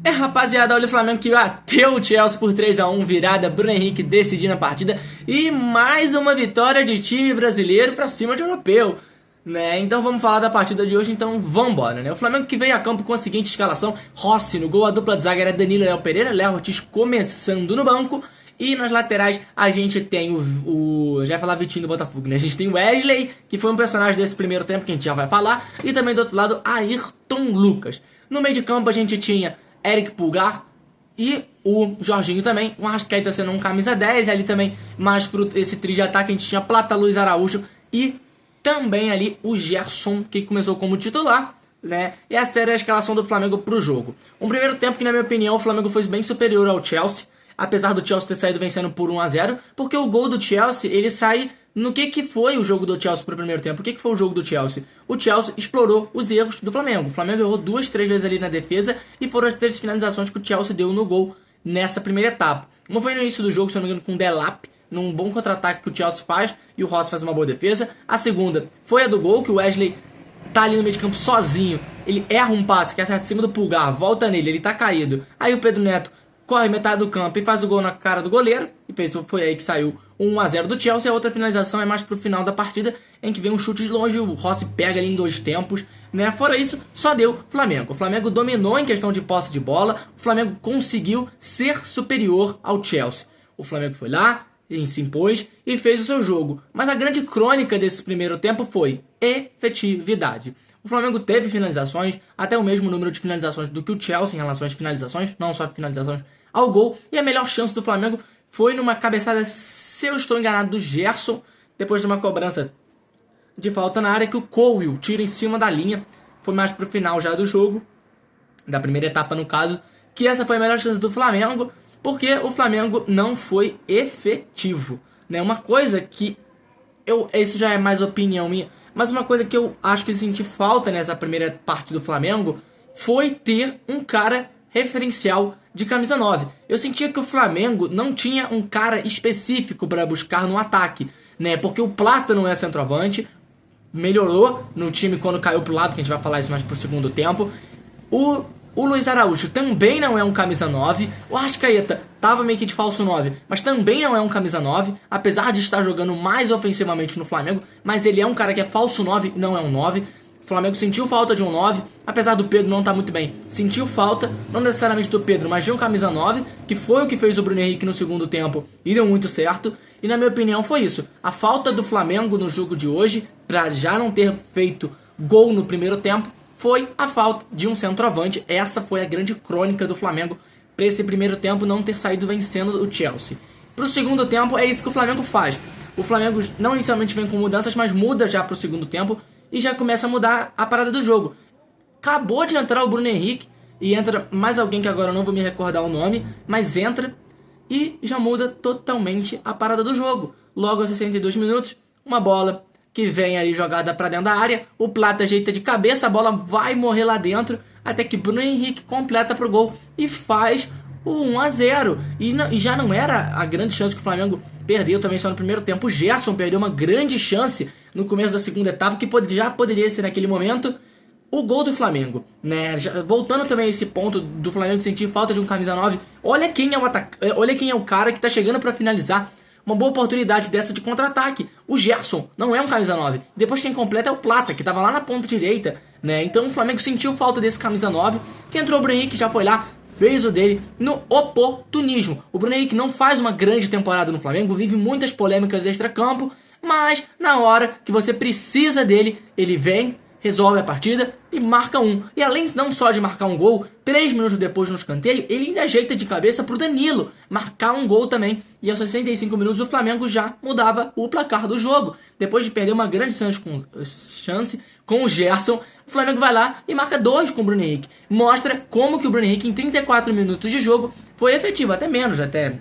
Rapaziada, olha o Flamengo que bateu o Chelsea por 3-1, virada, Bruno Henrique decidindo a partida e mais uma vitória de time brasileiro pra cima de europeu, né? Então vamos falar da partida de hoje, então vambora, né? O Flamengo que veio a campo com a seguinte escalação: Rossi no gol, a dupla de zaga era Danilo e Léo Pereira, Léo Ortiz começando no banco, e nas laterais a gente tem já ia falar Vitinho do Botafogo, né? A gente tem o Wesley, que foi um personagem desse primeiro tempo que a gente já vai falar, e também do outro lado, Ayrton Lucas. No meio de campo a gente tinha Eric Pulgar e o Jorginho também. O Arrascaeta sendo um camisa 10 ali também, mais pro esse trio de ataque a gente tinha Plata, Luiz Araújo e também ali o Gerson, que começou como titular, né? E essa era a escalação do Flamengo pro jogo. Um primeiro tempo que, na minha opinião, o Flamengo foi bem superior ao Chelsea, apesar do Chelsea ter saído vencendo por 1-0, porque o gol do Chelsea, ele sai no que foi o jogo do Chelsea pro primeiro tempo. O que foi o jogo do Chelsea? O Chelsea explorou os erros do Flamengo. O Flamengo errou 2, 3 vezes ali na defesa e foram as 3 finalizações que o Chelsea deu no gol nessa primeira etapa. Uma foi no início do jogo, se não me engano, com o Delap, num bom contra-ataque que o Chelsea faz e o Rossi faz uma boa defesa. A segunda foi a do gol, que o Wesley tá ali no meio de campo sozinho, ele erra um passe que acerta em cima do Pulgar, volta nele, ele tá caído. Aí o Pedro Neto corre metade do campo e faz o gol na cara do goleiro, e foi aí que saiu o 1-0 do Chelsea. A outra finalização é mais pro final da partida, em que vem um chute de longe, o Rossi pega ali em 2 tempos, né? Fora isso, só deu Flamengo. O Flamengo dominou em questão de posse de bola, o Flamengo conseguiu ser superior ao Chelsea. O Flamengo foi lá, se impôs e fez o seu jogo. Mas a grande crônica desse primeiro tempo foi efetividade. O Flamengo teve finalizações, até o mesmo número de finalizações do que o Chelsea em relação às finalizações, não só finalizações ao gol. E a melhor chance do Flamengo foi numa cabeçada, se eu estou enganado, do Gerson, depois de uma cobrança de falta na área que o Cowell tira em cima da linha. Foi mais pro final já do jogo, da primeira etapa no caso, que essa foi a melhor chance do Flamengo, porque o Flamengo não foi efetivo, né? Uma coisa que isso já é mais opinião minha, mas uma coisa que eu acho que senti falta nessa primeira parte do Flamengo foi ter um cara referencial de camisa 9. Eu sentia que o Flamengo não tinha um cara específico para buscar no ataque, né? Porque o Plata não é centroavante, melhorou no time quando caiu pro lado, que a gente vai falar isso mais pro segundo tempo. O Luiz Araújo também não é um camisa 9. O Arrascaeta tava meio que de falso 9, mas também não é um camisa 9, apesar de estar jogando mais ofensivamente no Flamengo, mas ele é um cara que é falso 9, não é um 9. O Flamengo sentiu falta de um 9, apesar do Pedro não estar muito bem. Sentiu falta, não necessariamente do Pedro, mas de um camisa 9, que foi o que fez o Bruno Henrique no segundo tempo e deu muito certo. E na minha opinião foi isso. A falta do Flamengo no jogo de hoje, para já não ter feito gol no primeiro tempo, foi a falta de um centroavante. Essa foi a grande crônica do Flamengo para esse primeiro tempo não ter saído vencendo o Chelsea. Para o segundo tempo é isso que o Flamengo faz. O Flamengo não inicialmente vem com mudanças, mas muda já para o segundo tempo e já começa a mudar a parada do jogo. Acabou de entrar o Bruno Henrique e entra mais alguém que agora eu não vou me recordar o nome, mas entra e já muda totalmente a parada do jogo. Logo aos 62 minutos, uma bola que vem ali jogada para dentro da área, o Plata ajeita de cabeça, a bola vai morrer lá dentro, até que Bruno Henrique completa pro gol e faz o 1-0. E já não era a grande chance que o Flamengo perdeu também só no primeiro tempo. O Gerson perdeu uma grande chance no começo da segunda etapa, que já poderia ser naquele momento o gol do Flamengo, né? Voltando também a esse ponto do Flamengo sentir falta de um camisa 9, olha quem é olha quem é o cara que tá chegando para finalizar. Uma boa oportunidade dessa de contra-ataque. O Gerson não é um camisa 9. Depois quem completa é o Plata, que estava lá na ponta direita, né? Então o Flamengo sentiu falta desse camisa 9. Que entrou o Bruno Henrique, já foi lá, fez o dele no oportunismo. O Bruno Henrique não faz uma grande temporada no Flamengo, vive muitas polêmicas extra-campo, mas na hora que você precisa dele, ele vem, resolve a partida e marca um. E além não só de marcar um gol, 3 minutos depois no escanteio, ele ainda ajeita de cabeça pro Danilo marcar um gol também. E aos 65 minutos o Flamengo já mudava o placar do jogo. Depois de perder uma grande chance com o Gerson, o Flamengo vai lá e marca 2 com o Bruno Henrique. Mostra como que o Bruno Henrique em 34 minutos de jogo foi efetivo, até menos até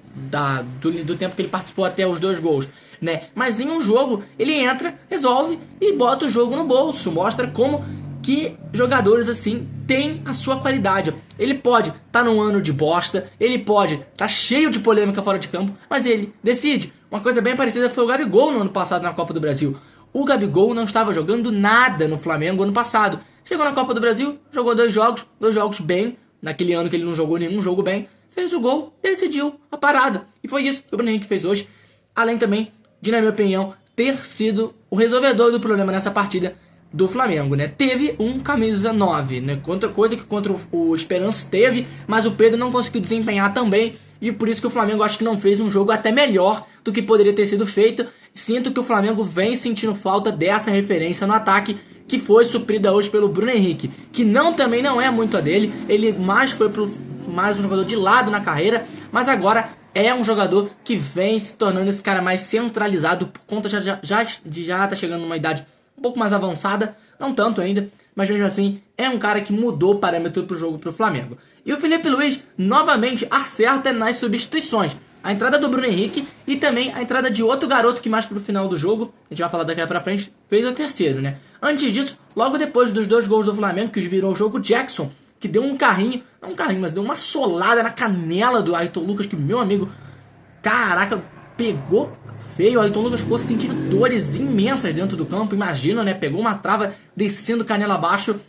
do tempo que ele participou até os 2 gols, né? Mas em um jogo ele entra, resolve e bota o jogo no bolso. Mostra como que jogadores assim têm a sua qualidade. Ele pode estar num ano de bosta, ele pode estar cheio de polêmica fora de campo, mas ele decide. Uma coisa bem parecida foi o Gabigol no ano passado na Copa do Brasil. O Gabigol não estava jogando nada no Flamengo ano passado. Chegou na Copa do Brasil, jogou 2 jogos bem, naquele ano que ele não jogou nenhum jogo bem, fez o gol, decidiu a parada. E foi isso que o Bruno Henrique fez hoje. Além também de, na minha opinião, ter sido o resolvedor do problema nessa partida do Flamengo, né? Teve um camisa 9, né? Coisa que contra o Esperance teve, mas o Pedro não conseguiu desempenhar também. E por isso que o Flamengo acho que não fez um jogo até melhor do que poderia ter sido feito. Sinto que o Flamengo vem sentindo falta dessa referência no ataque, que foi suprida hoje pelo Bruno Henrique, que também não é muito a dele. Ele mais foi mais um jogador de lado na carreira, mas agora é um jogador que vem se tornando esse cara mais centralizado por conta de já tá chegando numa idade um pouco mais avançada, não tanto ainda, mas mesmo assim é um cara que mudou o parâmetro pro jogo pro Flamengo. E o Felipe Luiz novamente acerta nas substituições. A entrada do Bruno Henrique e também a entrada de outro garoto que mais pro final do jogo, a gente vai falar daqui pra frente, fez o terceiro, né? Antes disso, logo depois dos 2 gols do Flamengo, que virou o jogo, Jackson, que deu mas deu uma solada na canela do Ayrton Lucas, que meu amigo, caraca, pegou feio. O Ayrton Lucas ficou sentindo dores imensas dentro do campo, imagina, né? Pegou uma trava descendo canela abaixo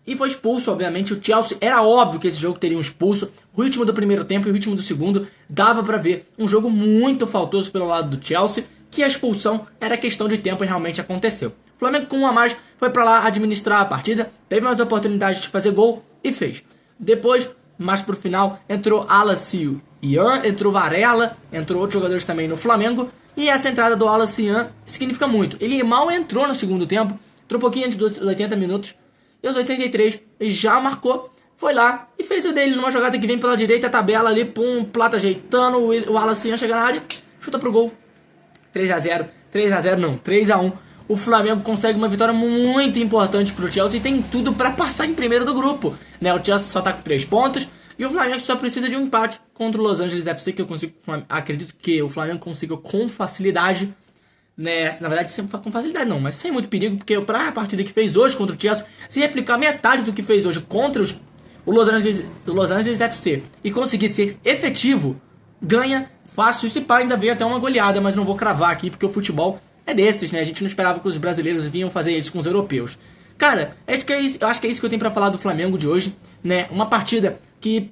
e foi expulso, obviamente. O Chelsea, era óbvio que esse jogo teria um expulso. O ritmo do primeiro tempo e o ritmo do segundo dava pra ver um jogo muito faltoso pelo lado do Chelsea, que a expulsão era questão de tempo e realmente aconteceu. O Flamengo com 1 a mais foi pra lá administrar a partida, teve mais oportunidades de fazer gol e fez. Depois, mais pro final, entrou Alacio Ian, entrou Varela, entrou outros jogadores também no Flamengo. E essa entrada do Alacio Ian significa muito. Ele mal entrou no segundo tempo, entrou um pouquinho antes dos 80 minutos. E aos 83 ele já marcou, foi lá e fez o dele numa jogada que vem pela direita, a tabela ali, pum, Plata ajeitando, o Alacio Ian chega na área, chuta pro gol. 3x0 não, 3x1. O Flamengo consegue uma vitória muito importante pro Chelsea e tem tudo para passar em primeiro do grupo, né? O Chelsea só tá com 3 pontos e o Flamengo só precisa de um empate contra o Los Angeles FC, que acredito que o Flamengo consiga com facilidade, né? Na verdade, sempre com facilidade não, mas sem muito perigo, porque pra partida que fez hoje contra o Chelsea, se replicar metade do que fez hoje contra o Los Angeles FC e conseguir ser efetivo, ganha fácil. Se pá, ainda veio até uma goleada, mas não vou cravar aqui, porque o futebol é desses, né? A gente não esperava que os brasileiros vinham fazer isso com os europeus. Cara, eu acho que é isso que eu tenho pra falar do Flamengo de hoje, né? Uma partida que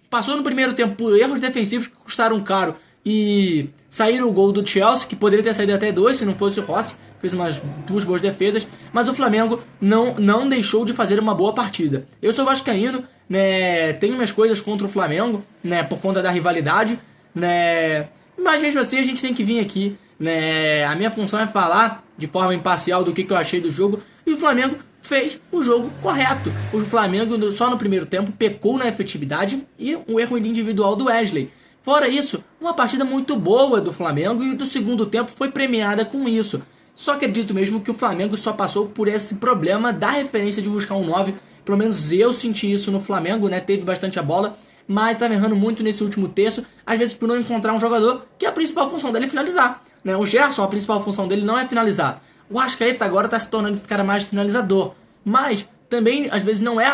passou no primeiro tempo por erros defensivos que custaram caro e saíram o gol do Chelsea, que poderia ter saído até 2 se não fosse o Rossi, fez umas 2 boas defesas, mas o Flamengo não deixou de fazer uma boa partida. Eu sou vascaíno, né? Tenho minhas coisas contra o Flamengo, né? Por conta da rivalidade, né? Mas mesmo assim a gente tem que vir aqui, né? A minha função é falar de forma imparcial do que eu achei do jogo, e o Flamengo fez o jogo correto. O Flamengo só no primeiro tempo pecou na efetividade e um erro individual do Wesley. Fora isso, uma partida muito boa do Flamengo e do segundo tempo foi premiada com isso. Só acredito mesmo que o Flamengo só passou por esse problema da referência de buscar um 9. Pelo menos eu senti isso no Flamengo, né? Teve bastante a bola, mas estava errando muito nesse último terço, às vezes por não encontrar um jogador que a principal função dele é finalizar, né? O Gerson, a principal função dele não é finalizar. O Arrascaeta agora está se tornando esse cara mais finalizador, mas também às vezes não é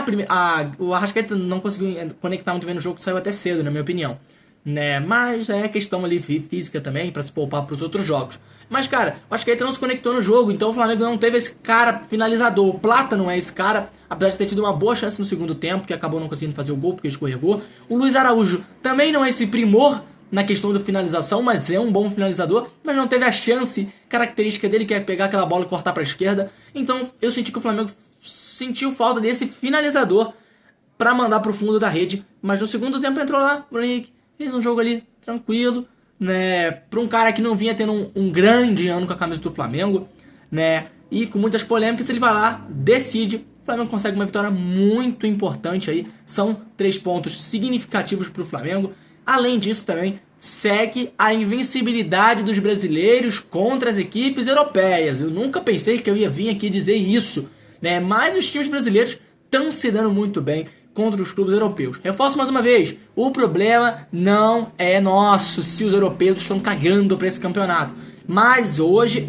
o Arrascaeta não conseguiu conectar muito bem no jogo, saiu até cedo, na minha opinião, né? Mas é questão ali física também, para se poupar para os outros jogos. Mas, cara, o Arrascaeta não se conectou no jogo, então o Flamengo não teve esse cara finalizador. O Plata não é esse cara, apesar de ter tido uma boa chance no segundo tempo, que acabou não conseguindo fazer o gol porque escorregou. O Luiz Araújo também não é esse primor na questão da finalização, mas é um bom finalizador, mas não teve a chance característica dele, que é pegar aquela bola e cortar para a esquerda. Então eu senti que o Flamengo sentiu falta desse finalizador para mandar pro fundo da rede, mas no segundo tempo entrou lá, o Bruno Henrique fez um jogo ali tranquilo, né, para um cara que não vinha tendo um grande ano com a camisa do Flamengo, né, e com muitas polêmicas, ele vai lá, decide, o Flamengo consegue uma vitória muito importante aí, são 3 pontos significativos para o Flamengo. Além disso também, segue a invencibilidade dos brasileiros contra as equipes europeias. Eu nunca pensei que eu ia vir aqui dizer isso, né, mas os times brasileiros estão se dando muito bem contra os clubes europeus. Reforço mais uma vez, o problema não é nosso se os europeus estão cagando para esse campeonato. Mas hoje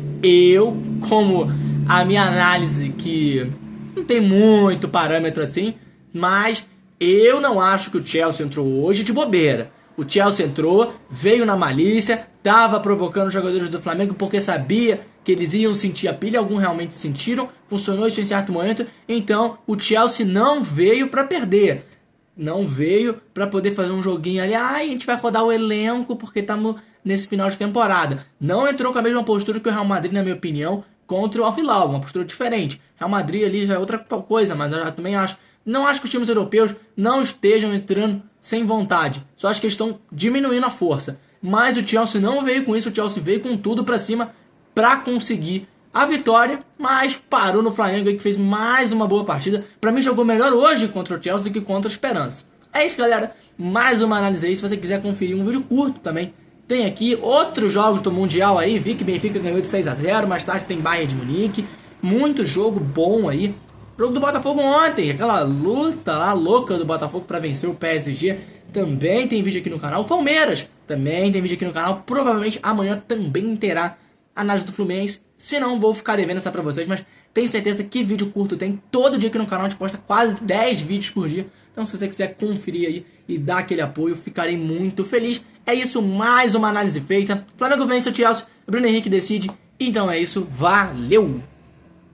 como a minha análise, que não tem muito parâmetro assim, mas eu não acho que o Chelsea entrou hoje de bobeira. O Chelsea entrou, veio na malícia, estava provocando os jogadores do Flamengo porque sabia que eles iam sentir a pilha, alguns realmente sentiram, funcionou isso em certo momento, então o Chelsea não veio para perder. Não veio para poder fazer um joguinho ali, a gente vai rodar o elenco porque estamos nesse final de temporada. Não entrou com a mesma postura que o Real Madrid, na minha opinião, contra o Al Hilal, uma postura diferente. Real Madrid ali já é outra coisa, mas eu também não acho que os times europeus não estejam entrando sem vontade. Só acho que eles estão diminuindo a força. Mas o Chelsea não veio com isso, o Chelsea veio com tudo para cima para conseguir a vitória, mas parou no Flamengo aí, que fez mais uma boa partida. Para mim jogou melhor hoje contra o Chelsea do que contra a Esperança. É isso, galera. Mais uma análise aí. Se você quiser conferir um vídeo curto também, tem aqui outros jogos do Mundial aí. Vi que Benfica ganhou de 6-0, mais tarde tem Bayern de Munique. Muito jogo bom aí. Jogo do Botafogo ontem, aquela luta lá louca do Botafogo para vencer o PSG. Também tem vídeo aqui no canal. Palmeiras também tem vídeo aqui no canal. Provavelmente amanhã também terá análise do Fluminense. Se não, vou ficar devendo essa pra vocês, mas tenho certeza que vídeo curto tem todo dia aqui no canal. A gente posta quase 10 vídeos por dia. Então se você quiser conferir aí e dar aquele apoio, ficarei muito feliz. É isso, mais uma análise feita. Flamengo vence o Chelsea, Bruno Henrique decide. Então é isso, valeu!